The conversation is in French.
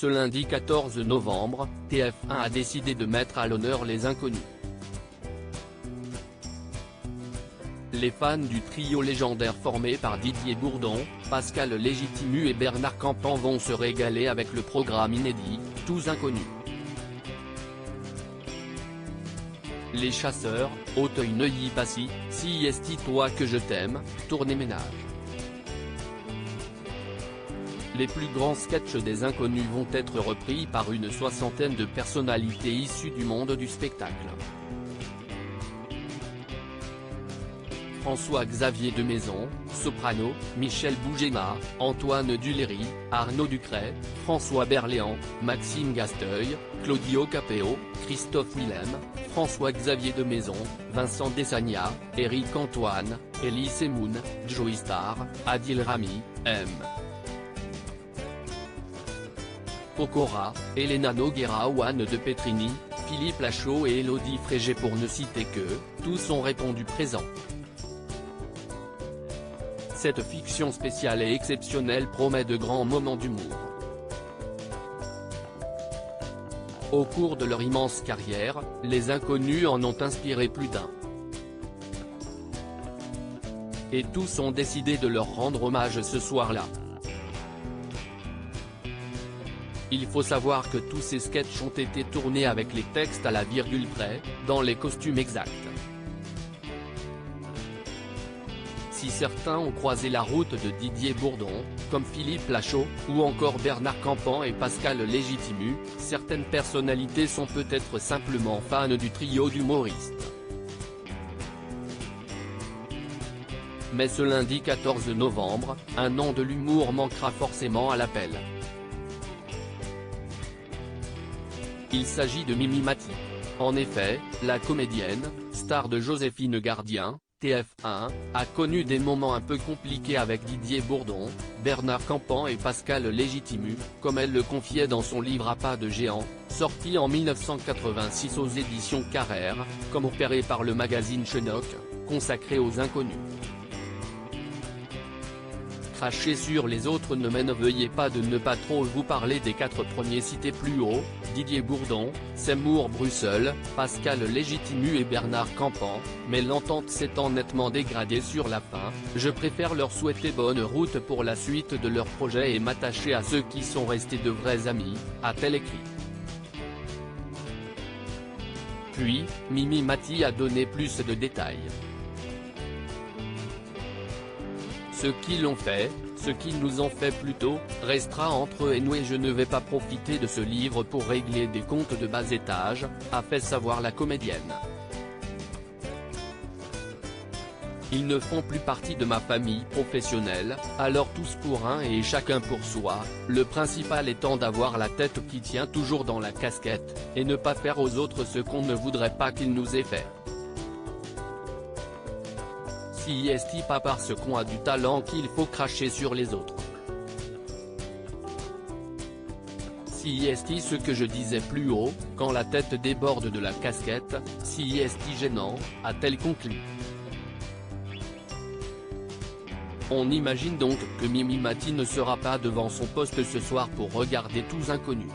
Ce lundi 14 novembre, TF1 a décidé de mettre à l'honneur les inconnus. Les fans du trio légendaire formé par Didier Bourdon, Pascal Légitimu et Bernard Campan vont se régaler avec le programme inédit, Tous inconnus. Les chasseurs, Auteuil-Neuilly-Passy, Si est-il toi que je t'aime, Tournez ménage. Les plus grands sketchs des inconnus vont être repris par une soixantaine de personnalités issues du monde du spectacle. François-Xavier de Maison, Soprano, Michel Bougema, Antoine Duléry, Arnaud Ducret, François Berléand, Maxime Gasteuil, Claudio Capéo, Christophe Willem, François-Xavier de Maison, Vincent Desagna, Éric Antoine, Elie Semoun, Joey Star, Adil Rami, M. Pokora, Elena Noguera ou Anne de Petrini, Philippe Lachaud et Élodie Frégé pour ne citer que, tous ont répondu présent. Cette fiction spéciale et exceptionnelle promet de grands moments d'humour. Au cours de leur immense carrière, les inconnus en ont inspiré plus d'un. Et tous ont décidé de leur rendre hommage ce soir-là. Il faut savoir que tous ces sketchs ont été tournés avec les textes à la virgule près, dans les costumes exacts. Si certains ont croisé la route de Didier Bourdon, comme Philippe Lachaud, ou encore Bernard Campan et Pascal Légitimu, certaines personnalités sont peut-être simplement fans du trio d'humoristes. Mais ce lundi 14 novembre, un nom de l'humour manquera forcément à l'appel. Il s'agit de Mimi Mati. En effet, la comédienne, star de Joséphine Gardien, TF1, a connu des moments un peu compliqués avec Didier Bourdon, Bernard Campan et Pascal Légitimu, comme elle le confiait dans son livre À pas de géant, sorti en 1986 aux éditions Carrère, comme opéré par le magazine Chenoc, consacré aux inconnus. Cracher sur les autres ne veuillez pas de ne pas trop vous parler des 4 premiers cités plus haut, Didier Bourdon, Seymour Brussel, Pascal Légitimu et Bernard Campan, mais l'entente s'étant nettement dégradée sur la fin, je préfère leur souhaiter bonne route pour la suite de leur projet et m'attacher à ceux qui sont restés de vrais amis, a-t-elle écrit. Puis, Mimi Mati a donné plus de détails. Ceux qui l'ont fait, ce qu'ils nous ont fait plutôt, restera entre eux et nous et je ne vais pas profiter de ce livre pour régler des comptes de bas étage, a fait savoir la comédienne. Ils ne font plus partie de ma famille professionnelle, alors tous pour un et chacun pour soi, le principal étant d'avoir la tête qui tient toujours dans la casquette, et ne pas faire aux autres ce qu'on ne voudrait pas qu'ils nous aient fait. Si est-il pas parce qu'on a du talent qu'il faut cracher sur les autres. Si est-il ce que je disais plus haut, quand la tête déborde de la casquette, si est-il gênant, a-t-elle conclu. On imagine donc que Mimi Mati ne sera pas devant son poste ce soir pour regarder Tous inconnus.